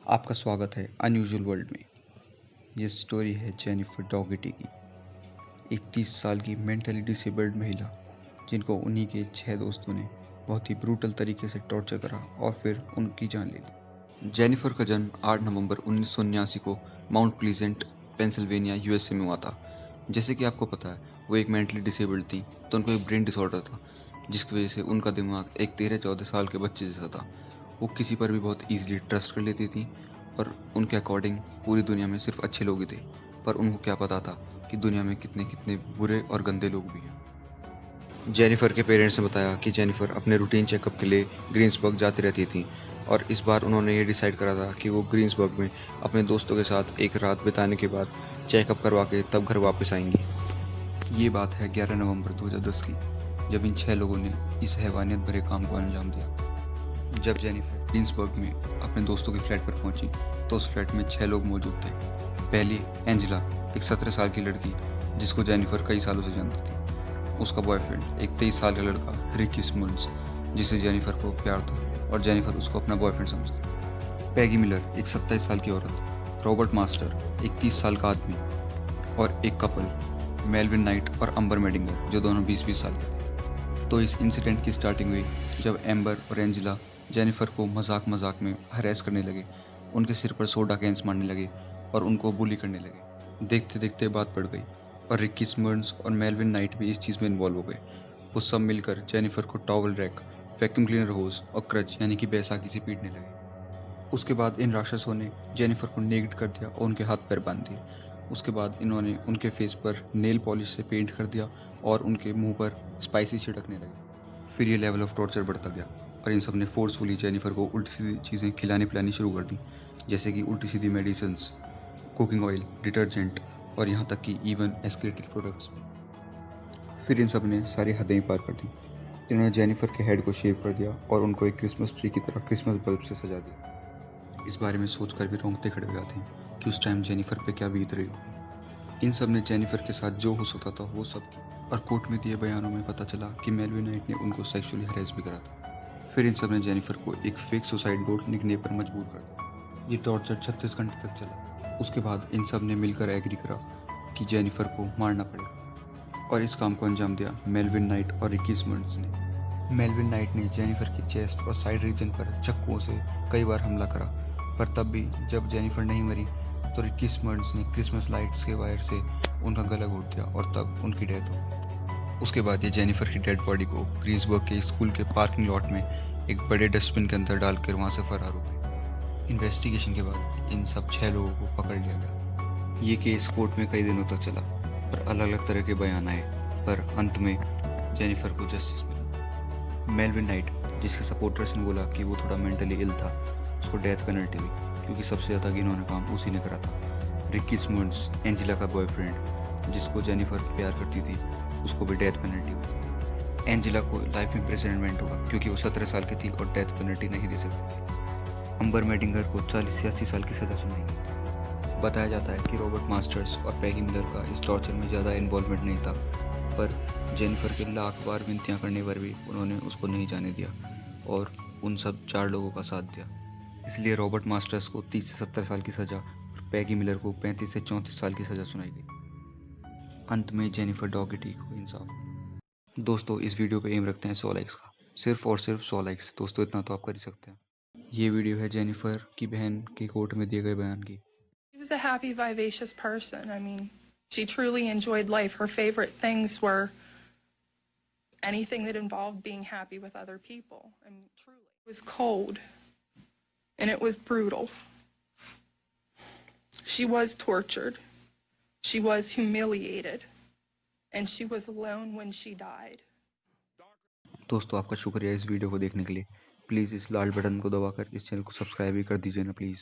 आपका स्वागत है अनयूजुअल वर्ल्ड में। ये स्टोरी है जेनिफर डॉगर्टी की, एक 30 साल की मेंटली डिसेबल्ड महिला जिनको उन्हीं के 6 दोस्तों ने बहुत ही ब्रूटल तरीके से टॉर्चर करा और फिर उनकी जान ले ली। जेनिफर का जन्म 8 नवंबर 1979 को माउंट प्लीजेंट, पेंसिल्वेनिया, यूएसए में हुआ था। जैसे कि आपको पता है, वो एक मेंटली डिसेबल्ड थी, तो उनको एक ब्रेन डिसऑर्डर था, जिसकी वजह से उनका दिमाग एक 13-14 साल के बच्चे जैसा था। वो किसी पर भी बहुत ईजिली ट्रस्ट कर लेती थी और उनके अकॉर्डिंग पूरी दुनिया में सिर्फ अच्छे लोग ही थे। पर उनको क्या पता था कि दुनिया में कितने कितने बुरे और गंदे लोग भी हैं। जेनिफर के पेरेंट्स ने बताया कि जेनिफर अपने रूटीन चेकअप के लिए ग्रीन्सबर्ग जाती रहती थी और इस बार उन्होंने ये डिसाइड करा था कि वो ग्रीन्सबर्ग में अपने दोस्तों के साथ एक रात बिताने के बाद चेकअप करवा के तब घर वापस आएंगी। ये बात है 11 नवंबर 2010 की, जब इन 6 लोगों ने इस हैवानियत भरे काम को अंजाम दिया। जब जेनिफर ग्रीन्सबर्ग में अपने दोस्तों के फ्लैट पर पहुंची तो उस फ्लैट में 6 लोग मौजूद थे। पहली एंजेला, एक 17 साल की लड़की जिसको जेनिफर कई सालों से जानती थी। उसका बॉयफ्रेंड, एक 23 साल का लड़का रिकी सिमंड्स, जिसे जेनिफर को प्यार था और जेनिफर उसको अपना बॉयफ्रेंड समझती। पैगी मिलर, एक 27 साल की औरत। रॉबर्ट मास्टर, एक 30 साल का आदमी। और एक कपल, मेलविन नाइट और अम्बर मेडिंगर, जो दोनों 20-20 साल के थे। तो इस इंसिडेंट की स्टार्टिंग हुई जब एम्बर और एंजेला जेनिफर को मजाक मजाक में हरेस करने लगे, उनके सिर पर सोडा कैंस मारने लगे और उनको बुली करने लगे। देखते देखते बात बढ़ गई और रिकी स्मर्न्स और मेलविन नाइट भी इस चीज़ में इन्वॉल्व हो गए। वो सब मिलकर जेनिफर को टॉवल रैक, वैक्यूम क्लीनर होस और क्रच यानी कि बैसाखी से पीटने लगे। उसके बाद इन राक्षसों ने जेनिफर को नेग्ड कर दिया और उनके हाथ पैर बांध दिए। उसके बाद इन्होंने उनके फेस पर नेल पॉलिश से पेंट कर दिया और उनके मुंह पर स्पाइसी छिड़कने लगे। फिर ये लेवल ऑफ टॉर्चर बढ़ता गया और इन सब ने फोर्सफुली जेनिफर को उल्टी सीधी चीज़ें खिलानी पिलानी शुरू कर दी, जैसे कि उल्टी सीधी मेडिसिन्स, कुकिंग ऑयल, डिटर्जेंट और यहाँ तक कि इवन एस्केलेटेड प्रोडक्ट्स। फिर इन सब ने सारी हदें पार कर दी। इन्होंने जेनिफर के हेड को शेव कर दिया और उनको एक क्रिसमस ट्री की तरह क्रिसमस बल्ब से सजा दिया। इस बारे में सोचकर भी रोंगटे खड़े हो जाते हैं कि उस टाइम जेनिफर पे क्या बीत रही होगी। इन सब ने जेनिफर के साथ जो हो सकता था वो सब किया और कोर्ट में दिए बयानों में पता चला कि मेलविन नाइट ने उनको सेक्सुअली हरेस भी करा था। फिर इन सब ने जेनिफर को एक फेक सुसाइड नोट लिखने पर मजबूर कर दिया। ये टॉर्चर 36 घंटे तक चला। उसके बाद इन सब ने मिलकर एग्री करा कि जेनिफर को मारना पड़ेगा और इस काम को अंजाम दिया मेलविन नाइट और रिकी सिमंड्स ने। मेलविन नाइट ने जेनिफर की चेस्ट और साइड रीजन पर चाकुओं से कई बार हमला करा, पर तब भी जब जेनिफर नहीं मरी तो रिकी सिमंड्स ने क्रिसमस लाइट्स के वायर से उनका गला घोट दिया और तब उनकी डेथ हो। उसके बाद ये जेनिफर की डेड बॉडी को ग्रीन्सबर्ग के स्कूल के पार्किंग लॉट में एक बड़े डस्टबिन के अंदर डालकर वहां से फरार हो गए। इन्वेस्टिगेशन के बाद इन सब 6 लोगों को पकड़ लिया गया। ये केस कोर्ट में कई दिनों तक चला पर अलग अलग तरह के बयान आए, पर अंत में जेनिफर को जस्टिस मिला। मेलविन नाइट, जिसके सपोर्टर्स ने बोला कि वो थोड़ा मेंटली इल था, उसको डेथ पेनल्टी हुई क्योंकि सबसे ज़्यादा घिनौना काम उसी ने करा था। रिकी सिमंड्स, एंजेला का बॉयफ्रेंड, जिसको जेनिफर प्यार करती थी, उसको भी डेथ पेनल्टी हुई। एंजेला को लाइफ इम्प्रिजनमेंट होगा क्योंकि वो 17 साल की थी और डेथ पेनल्टी नहीं दे सकती। अम्बर मेडिंगर को 40 से 80 साल की सजा सुनाई गई। बताया जाता है कि रॉबर्ट मास्टर्स और पैगी मिलर का इस टॉर्चर में ज़्यादा इन्वॉल्वमेंट नहीं था, पर जेनिफर के लाख बार विनतियाँ करने पर भी उन्होंने उसको नहीं जाने दिया और उन सब 4 लोगों का साथ दिया। इसलिए रॉबर्ट मास्टर्स को 30 से 70 साल की सज़ा और पैगी मिलर को 35 से 34 साल की सज़ा सुनाई गई। अंत में जेनिफर डॉगर्टी को इंसाफ। दोस्तों, इस वीडियो पे एम रखते हैं 100 लाइक्स का, सिर्फ और सिर्फ 100 लाइक्स। दोस्तों, इतना तो आप कर ही सकते हैं। ये वीडियो है जेनिफर की बहन के कोर्ट में दिए गए बयान की। She was a happy, vivacious person. I mean, she truly enjoyed life. Her favorite things were anything that involved being happy with other people. I mean, truly. It was cold and it was brutal. She was tortured. She was humiliated. And she was alone when she died. दोस्तों, आपका शुक्रिया इस video को देखने के लिए। Please इस लाल button को दबाकर इस चैनल को सब्सक्राइब भी कर दीजिए ना प्लीज़।